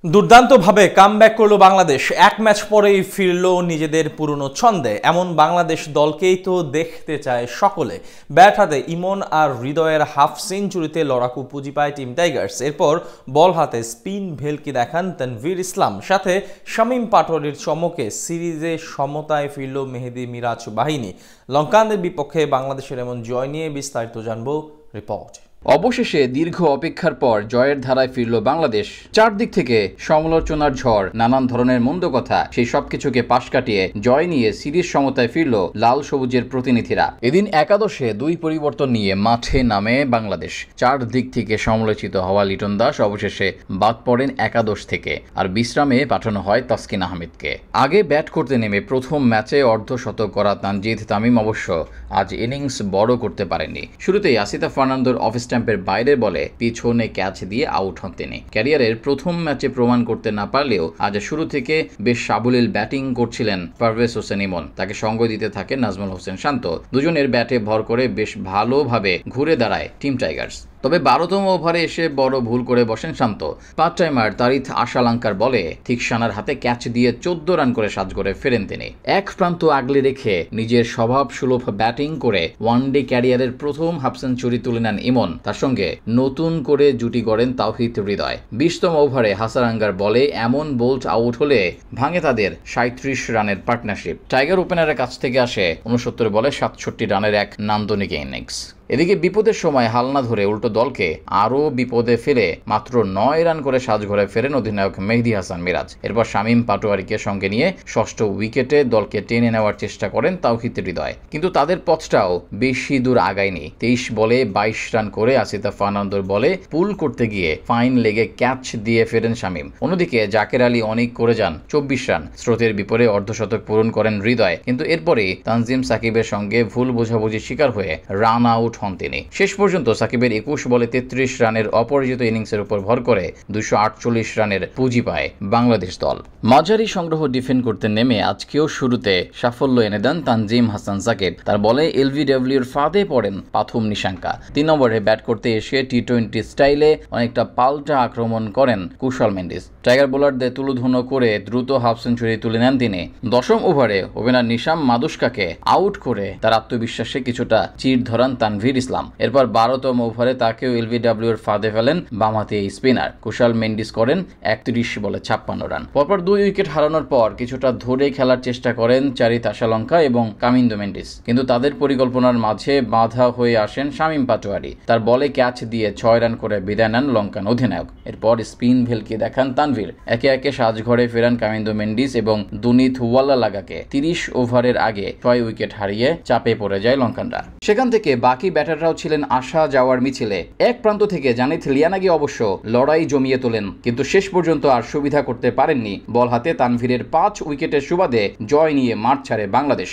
দুর্দান্তভাবে কামব্যাক করলো বাংলাদেশ। এক ম্যাচ পরেই ফিরল নিজেদের পুরনো ছন্দে। এমন বাংলাদেশ দলকেই তো দেখতে চায় সকলে। ব্যাট হাতে ইমন আর হৃদয়ের হাফ সেঞ্চুরিতে লড়াকু পুঁজি পায় টিম টাইগার্স। এরপর বল হাতে স্পিন ভেলকি দেখান তানভীর ইসলাম, সাথে শামীম পাটোয়ারির চমকে সিরিজে সমতায় ফিরল মেহেদী মিরাজ বাহিনী। লঙ্কানদের বিপক্ষে বাংলাদেশের এমন জয় নিয়ে বিস্তারিত জানবো রিপোর্ট। অবশেষে দীর্ঘ অপেক্ষার পর জয়ের ধারায় ফিরল বাংলাদেশ। চারদিক থেকে সমালোচনার ঝড়, নানান ধরনের মন্দ কথা, সেই সবকিছুকে পাশ কাটিয়ে জয় নিয়ে সিরিজ সমতায় ফিরল লাল সবুজের প্রতিনিধিরা। এদিন একাদশে দুই পরিবর্তন নিয়ে মাঠে নামে বাংলাদেশ। চারদিক থেকে সমালোচিত হওয়া লিটন দাস অবশেষে বাদ পড়েন একাদশ থেকে, আর বিশ্রামে পাঠানো হয় তাসকিন আহমেদকে। আগে ব্যাট করতে নেমে প্রথম ম্যাচে অর্ধশতক করা তানজিদ তামিম অবশ্য আজ ইনিংস বড় করতে পারেননি। শুরুতেই আসিতা ফার্নান্দোর অফ স্ট্যাম্পের বাইরের বলে পিছনে ক্যাচ দিয়ে আউট হন তিনি। ক্যারিয়ারের প্রথম ম্যাচে প্রমাণ করতে না পারলেও আজ শুরু থেকে বেশ সাবলীল ব্যাটিং করছিলেন পারভেজ হোসেন ইমন। তাকে সঙ্গ দিতে থাকে নাজমুল হোসেন শান্ত। দুজনের ব্যাটে ভর করে বেশ ভালোভাবে ঘুরে দাঁড়ায় টিম টাইগার্স। তবে 12তম ওভারে এসে বড় ভুল করে বসেন শান্ত। পার্ট টাইমার তারিথ আশালাঙ্কার বলে থিকসানার হাতে ক্যাচ দিয়ে 14 রান করে সাজঘরে ফেরেন তিনি। এক প্রান্ত আগলে রেখে নিজের স্বভাব সুলভ ব্যাটিং করে ওয়ানডে ক্যারিয়ারের প্রথম হাফ সেঞ্চুরি তুলে নেন ইমন। তার সঙ্গে নতুন করে জুটি গড়েন তাওহিদ হৃদয়। 20তম ওভারে হাসারাঙ্গার বলে এমন বোল্ট আউট হলে ভাঙে তাদের 37 রানের পার্টনারশিপ। টাইগার ওপেনারের কাছ থেকে আসে 69 বলে 67 রানের এক নান্দনিক ইনিংস। এদিকে বিপদের সময় হাল না ধরে উল্টো দলকে আরও বিপদে ফেলে মাত্র 9 রান করে সাজঘরে ফেরেন অধিনায়ক মেহেদী হাসান মিরাজ। এরপর শামীম পাটোয়ারিকে সঙ্গে নিয়ে ষষ্ঠ উইকেটে দলকে টেনে নেওয়ার চেষ্টা করেন তাওহিদ হৃদয়, কিন্তু তাদের পথটাও বেশি দূর আগায়নি। 23 বলে 22 রান করে আসিতা ফার্নান্দোর বলে পুল করতে গিয়ে ফাইন লেগে ক্যাচ দিয়ে ফেরেন শামীম। অন্যদিকে জাকের আলী অনেক করে যান 24 রান। স্রোতের বিপরে অর্ধশতক পূরণ করেন হৃদয়, কিন্তু এরপরে তানজিম সাকিবের সঙ্গে ভুল বোঝাবুঝির শিকার হয়ে রান আউট হন তিনি। শেষ পর্যন্ত সাকিবের 21 বলে 33 রানের অপরাজিত ইনিংসের উপর ভর করে 248 রানের পুঁজি পায় বাংলাদেশ দল। মাঝারি সংগ্রহ ডিফেন্ড করতে নেমে আজকেও শুরুতে সাফল্য এনে দেন তানজিম হাসান সাকিব। তার বলে এলবিডব্লিউর ফাঁদে পড়েন পাথুম নিশাঙ্কা। 3 নম্বরে ব্যাট করতে এসে টি-20 স্টাইলে অনেকটা পাল্টা আক্রমণ করেন কুশল মেন্ডিস। টাইগার বোলারদের তুলোধুনো করে দ্রুত হাফ সেঞ্চুরি তুলে নেন তিনি। 10ম ওভারে ওপেনার নিশাম মাদুস্কাকে আউট করে তার আত্মবিশ্বাসে কিছুটা চির ধরান তানভীর ইসলাম। এরপর 12তম ওভারে তাকেও এলবিডব্লিউর ফাঁদে ফেলেন বামহাতি এই স্পিনার। কুশল মেন্ডিস করেন 31 বলে 56 রান। পরপর 2 উইকেট হারানোর পর কিছুটা ধরে খেলার চেষ্টা করেন চারিত আশালঙ্কা এবং কামিন্দো মেন্ডিস, কিন্তু তাদের পরিকল্পনার মাঝে বাধা হয়ে আসেন শামীম পাটোয়ারি। তার বলে ক্যাচ দিয়ে 6 রান করে বিদায় নেন লঙ্কান অধিনায়ক। এরপর স্পিন ভেলকি দেখান তানভীর। একে একে সাজঘরে ফেরান কামিন্দো মেন্ডিস এবং দুনিত ওয়াল্লালাগাকে। 30 ওভারের আগে 6 উইকেট হারিয়ে চাপে পড়ে যায় লঙ্কানরা। সেখান থেকে বাকি ব্যাটাররাও ছিলেন আসা যাওয়ার মিছিলে। এক প্রান্ত থেকে জানিত লিয়ানাগি অবশ্য লড়াই জমিয়ে তোলেন, কিন্তু শেষ পর্যন্ত আর সুবিধা করতে পারেননি। বল হাতে তানভীরের 5 উইকেটের সুবাদে জয় নিয়ে মাঠ ছাড়ে বাংলাদেশ।